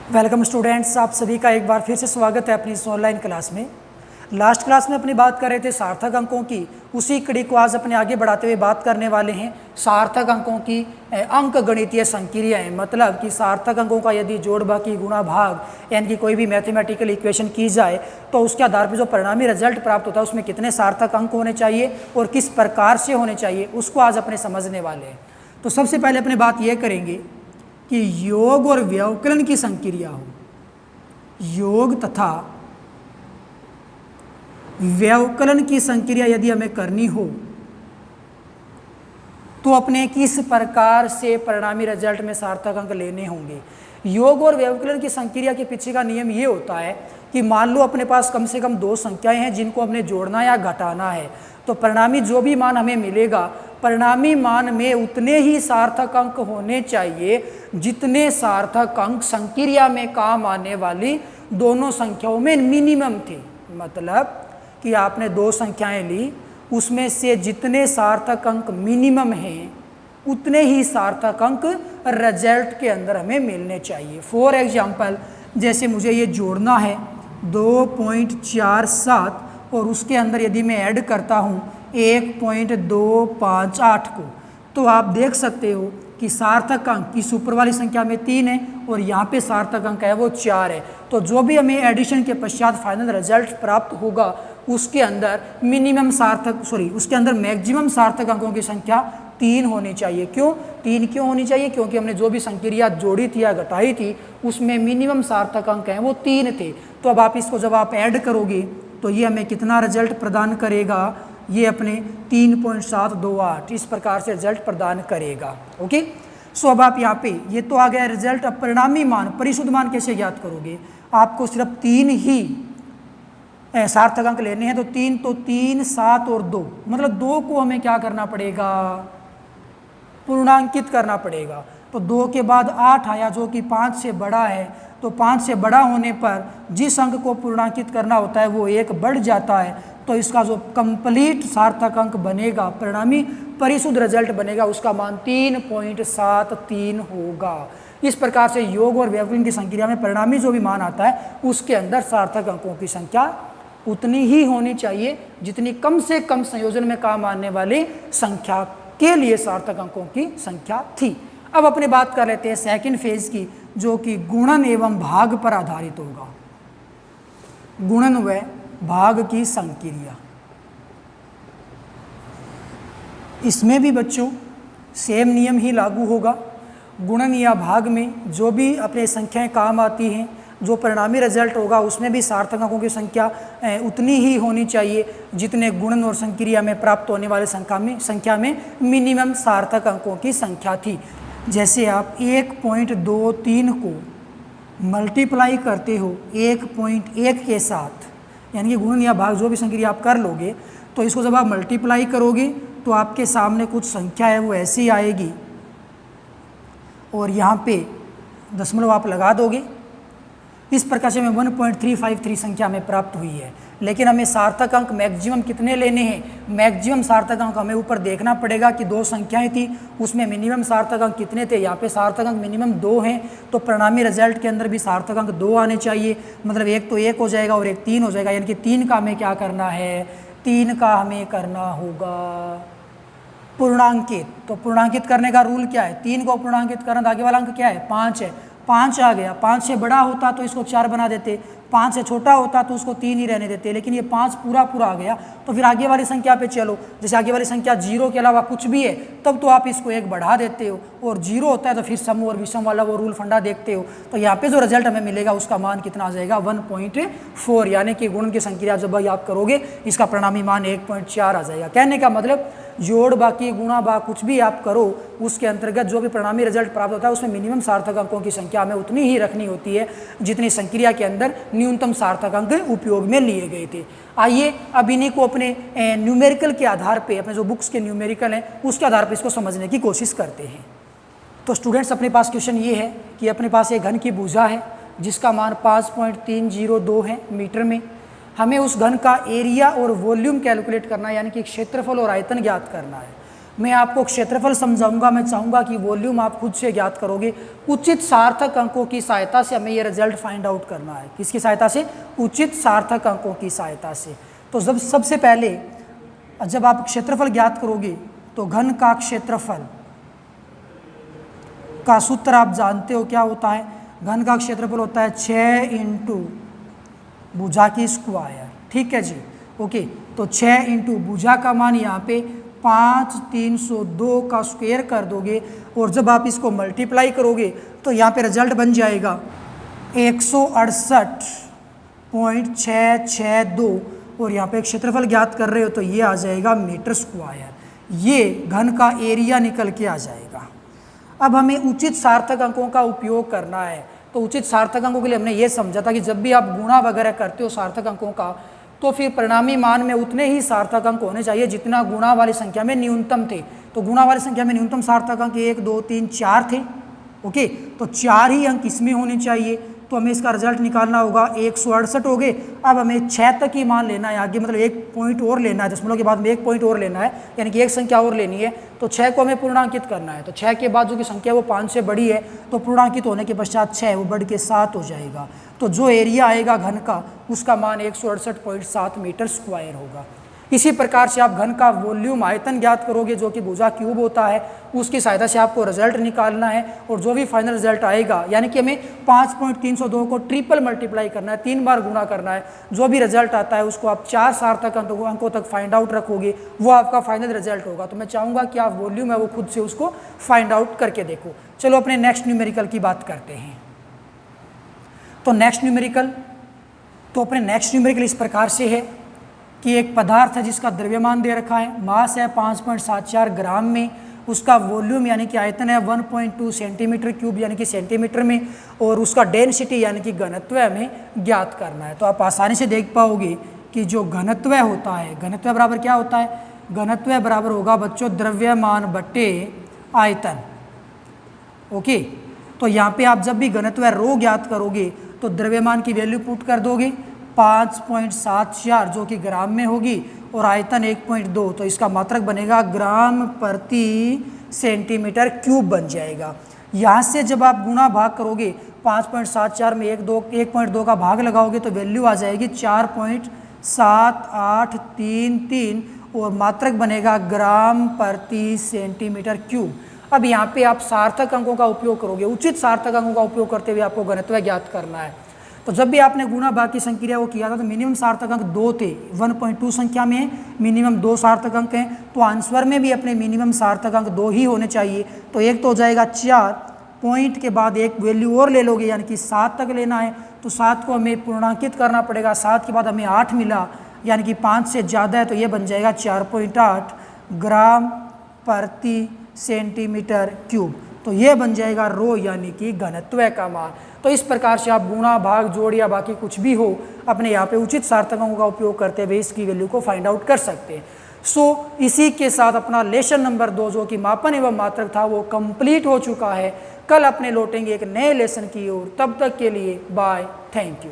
Welcome students, आप सभी का एक बार फिर से स्वागत है अपनी इस ऑनलाइन क्लास में। लास्ट क्लास में अपनी बात कर रहे थे सार्थक अंकों की, उसी कड़ी को आज अपने आगे बढ़ाते हुए बात करने वाले हैं सार्थक अंकों की अंक गणितीय संक्रियाएं। मतलब कि सार्थक अंकों का यदि जोड़ बाकी गुणा भाग यानी कि कोई भी मैथमेटिकल इक्वेशन की जाए तो उसके आधार पर जो परिणामी रिजल्ट प्राप्त होता है उसमें कितने सार्थक अंक होने चाहिए और किस प्रकार से होने चाहिए उसको आज अपने समझने वाले हैं। तो सबसे पहले अपने बात यह करेंगे कि योग और व्यवकलन की संक्रिया हो, योग तथा व्यवकलन की संक्रिया यदि हमें करनी हो तो अपने किस प्रकार से परिणामी रिजल्ट में सार्थक अंक लेने होंगे। योग और व्यवकलन की संक्रिया के पीछे का नियम ये होता है कि मान लो अपने पास कम से कम दो संख्याएं हैं जिनको हमने जोड़ना या घटाना है, तो परिणामी जो भी मान हमें मिलेगा परिणामी मान में उतने ही सार्थक अंक होने चाहिए जितने सार्थक अंक संक्रिया में काम आने वाली दोनों संख्याओं में मिनिमम थे। मतलब कि आपने दो संख्याएं ली, उसमें से जितने सार्थक अंक मिनिमम हैं उतने ही सार्थक अंक रिजल्ट के अंदर हमें मिलने चाहिए। फॉर एग्जाम्पल, जैसे मुझे ये जोड़ना है 2.47 और उसके अंदर यदि मैं ऐड करता हूँ 1.258 को, तो आप देख सकते हो कि सार्थक अंक इस ऊपर वाली संख्या में 3 है और यहाँ पे सार्थक अंक है वो 4 है। तो जो भी हमें एडिशन के पश्चात फाइनल रिजल्ट प्राप्त होगा उसके अंदर उसके अंदर मैक्सिमम सार्थक अंकों की संख्या 3 होनी चाहिए। क्यों 3 क्यों होनी चाहिए? क्योंकि हमने जो भी संक्रिया जोड़ी थी या घटाई थी उसमें मिनिमम सार्थक अंक हैं वो 3 थे। तो अब आप इसको जब आप ऐड करोगे तो ये हमें कितना रिजल्ट प्रदान करेगा? ये अपने 3.728 इस प्रकार से रिजल्ट प्रदान करेगा। ओके, सो अब आप यहाँ पे ये तो आ गया रिजल्ट। अब परिणामी मान, परिशुद्ध मान कैसे ज्ञात करोगे? आपको सिर्फ 3 ही सार्थक अंक लेने हैं, तो 3, 7 और 2, मतलब 2 को हमें क्या करना पड़ेगा? पूर्णांकित करना पड़ेगा। तो 2 के बाद 8 आया जो कि 5 से बड़ा है, तो 5 से बड़ा होने पर जिस अंक को पूर्णांकित करना होता है वो 1 बढ़ जाता है। तो इसका जो कंप्लीट सार्थक अंक बनेगा, परिणामी परिशुद्ध रिजल्ट बनेगा, उसका मान 3.73 होगा। इस प्रकार से योग और व्यवकलन की संक्रिया में परिणामी जो भी मान आता है उसके अंदर सार्थक अंकों की संख्या उतनी ही होनी चाहिए जितनी कम से कम संयोजन में काम आने वाली संख्या के लिए सार्थक अंकों की संख्या थी। अब अपने बात कर लेते हैं सेकंड फेज की, जो कि गुणन एवं भाग पर आधारित होगा। गुणन व भाग की संक्रिया, इसमें भी बच्चों सेम नियम ही लागू होगा। गुणन या भाग में जो भी अपने संख्याएं काम आती हैं, जो परिणामी रिजल्ट होगा उसमें भी सार्थक अंकों की संख्या उतनी ही होनी चाहिए जितने गुणन और संक्रिया में प्राप्त होने वाले संख्या में मिनिमम सार्थक अंकों की संख्या थी। जैसे आप 1.23 को मल्टीप्लाई करते हो 1.1 के साथ, यानी कि गुणन या भाग जो भी संक्रिया आप कर लोगे, तो इसको जब आप मल्टीप्लाई करोगे तो आपके सामने कुछ संख्या है वो ऐसी आएगी और यहाँ पे दशमलव आप लगा दोगे। इस प्रकार से हमें 1.353 संख्या में प्राप्त हुई है। लेकिन हमें सार्थक अंक मैक्सिमम कितने लेने हैं? मैक्सिमम सार्थक अंक हमें ऊपर देखना पड़ेगा कि दो संख्याएं थी उसमें मिनिमम सार्थक अंक कितने थे। यहाँ पे सार्थक अंक मिनिमम 2 हैं, तो परिणामी रिजल्ट के अंदर भी सार्थक अंक 2 आने चाहिए। मतलब एक तो 1 हो जाएगा और एक 3 हो जाएगा, यानी कि 3 का हमें क्या करना है? 3 का हमें करना होगा पूर्णांकित। तो पूर्णांकित करने का रूल क्या है? 3 को पूर्णांकित करना, तो आगे वाला अंक क्या है? 5 है। 5 आ गया, 5 से बड़ा होता तो इसको 4 बना देते, 5 से छोटा होता तो उसको 3 ही रहने देते, लेकिन ये 5 पूरा आ गया। तो फिर आगे वाली संख्या पे चलो, जैसे आगे वाली संख्या 0 के अलावा कुछ भी है तब तो आप इसको 1 बढ़ा देते हो, और 0 होता है तो फिर सम और विषम वाला वो रूल फंडा देखते हो। तो यहाँ पे जो रिजल्ट हमें मिलेगा उसका मान कितना आ जाएगा? 1.4, यानी कि गुणन की संक्रिया जब आप करोगे इसका परिणामी मान 1.4 आ जाएगा। कहने का मतलब जोड़ बाकी गुणा भाग कुछ भी आप करो उसके अंतर्गत जो भी परिणामी रिजल्ट प्राप्त होता है उसमें मिनिमम सार्थक अंकों की संख्या हमें उतनी ही रखनी होती है जितनी संक्रिया के अंदर न्यूनतम सार्थक अंक उपयोग में लिए गए थे। आइए अब इन्हीं को अपने न्यूमेरिकल के आधार पे, अपने जो बुक्स के न्यूमेरिकल हैं उसके आधार पे इसको समझने की कोशिश करते हैं। तो स्टूडेंट्स, अपने पास क्वेश्चन ये है कि अपने पास एक घन की भुजा है जिसका मान 5.302 है मीटर में। हमें उस घन का एरिया और वॉल्यूम कैलकुलेट करना है, यानी कि क्षेत्रफल और आयतन ज्ञात करना है। मैं आपको क्षेत्रफल समझाऊंगा, मैं चाहूँगा कि वॉल्यूम आप खुद से ज्ञात करोगे। उचित सार्थक अंकों की सहायता से हमें ये रिजल्ट फाइंड आउट करना है। किसकी सहायता से? उचित सार्थक अंकों की सहायता से। तो जब सबसे पहले जब आप क्षेत्रफल ज्ञात करोगे तो घन का क्षेत्रफल का सूत्र आप जानते हो क्या होता है? घन का क्षेत्रफल होता है 6 इंटू भुजा की स्क्वायर। ठीक है जी, ओके। तो 6 इंटू भुजा का मान यहाँ पे 5302 का स्क्वायर कर दोगे और जब आप इसको मल्टीप्लाई करोगे तो यहाँ पे रिजल्ट बन जाएगा 168.662 और यहाँ पे क्षेत्रफल ज्ञात कर रहे हो तो ये आ जाएगा मीटर स्क्वायर। ये घन का एरिया निकल के आ जाएगा। अब हमें उचित सार्थक अंकों का उपयोग करना है। तो उचित सार्थक अंकों के लिए हमने ये समझा था कि जब भी आप गुणा वगैरह करते हो सार्थक अंकों का, तो फिर परिणामी मान में उतने ही सार्थक अंक होने चाहिए जितना गुणा वाली संख्या में न्यूनतम थे। तो गुणा वाली संख्या में न्यूनतम सार्थक अंक 1 2 3 4 थे। ओके, तो 4 ही अंक इसमें होने चाहिए। तो हमें इसका रिजल्ट निकालना होगा 168 हो गए। अब हमें 6 तक ही मान लेना है आगे, मतलब 1 पॉइंट और लेना है, दशमलव के बाद में 1 पॉइंट और लेना है, यानी कि एक संख्या और लेनी है। तो 6 को हमें पूर्णांकित करना है। तो 6 के बाद जो कि संख्या वो 5 से बड़ी है तो पूर्णांकित होने के पश्चात 6 वो बढ़ के 7 हो जाएगा। तो जो एरिया आएगा घन का उसका मान 168.7 मीटर स्क्वायर होगा। इसी प्रकार से आप घन का वॉल्यूम आयतन ज्ञात करोगे जो कि भुजा क्यूब होता है, उसकी सहायता से आपको रिजल्ट निकालना है और जो भी फाइनल रिजल्ट आएगा, यानी कि हमें 5.302 को ट्रिपल मल्टीप्लाई करना है, 3 बार गुणा करना है। जो भी रिजल्ट आता है उसको आप 4 सार्थक अंकों तक फाइंड आउट रखोगे, वो आपका फाइनल रिजल्ट होगा। तो मैं चाहूँगा कि आप वॉल्यूम है वो खुद से उसको फाइंड आउट करके देखो। चलो अपने नेक्स्ट न्यूमेरिकल की बात करते हैं। तो नेक्स्ट न्यूमेरिकल इस प्रकार से है कि एक पदार्थ है जिसका द्रव्यमान दे रखा है, मास है 5.74 ग्राम में, उसका वॉल्यूम यानी कि आयतन है 1.2 सेंटीमीटर क्यूब यानी कि सेंटीमीटर में, और उसका डेंसिटी यानी कि घनत्व हमें ज्ञात करना है। तो आप आसानी से देख पाओगे कि जो घनत्व होता है, घनत्व बराबर क्या होता है? घनत्व बराबर होगा बच्चों द्रव्यमान बट्टे आयतन। ओके, तो यहाँ पे आप जब भी घनत्व रो ज्ञात करोगे तो द्रव्यमान की वैल्यू पुट कर दोगे 5.74 जो कि ग्राम में होगी और आयतन 1.2, तो इसका मात्रक बनेगा ग्राम प्रति सेंटीमीटर क्यूब बन जाएगा। यहाँ से जब आप गुणा भाग करोगे 5.74 में 1.2 का भाग लगाओगे तो वैल्यू आ जाएगी 4.7833 और मात्रक बनेगा ग्राम प्रति सेंटीमीटर क्यूब। अब यहाँ पे आप सार्थक अंकों का उपयोग करोगे, उचित सार्थक अंकों का उपयोग करते हुए आपको घनत्व ज्ञात करना है। तो जब भी आपने गुणा भाग की संक्रिया को किया था तो मिनिमम सार्थक अंक 2 थे, 1.2 संख्या में मिनिमम 2 सार्थक अंक हैं, तो आंसर में भी अपने मिनिमम सार्थक अंक 2 ही होने चाहिए। तो एक तो हो जाएगा 4, पॉइंट के बाद एक वैल्यू और ले लोगे यानी कि 7 तक लेना है, तो 7 को हमें पूर्णांकित करना पड़ेगा। 7 के बाद हमें 8 मिला यानी कि 5 से ज़्यादा है तो ये बन जाएगा 4.8 ग्राम प्रति सेंटीमीटर क्यूब। तो ये बन जाएगा रो यानी कि घनत्व का मान। तो इस प्रकार से आप गुणा भाग जोड़ या बाकी कुछ भी हो अपने यहाँ पे उचित सार्थक अंकों का उपयोग करते हुए इसकी वैल्यू को फाइंड आउट कर सकते हैं। सो इसी के साथ अपना लेसन नंबर 2 जो कि मापन एवं मात्रक था वो कंप्लीट हो चुका है। कल अपने लौटेंगे एक नए लेसन की ओर, तब तक के लिए बाय, थैंक यू।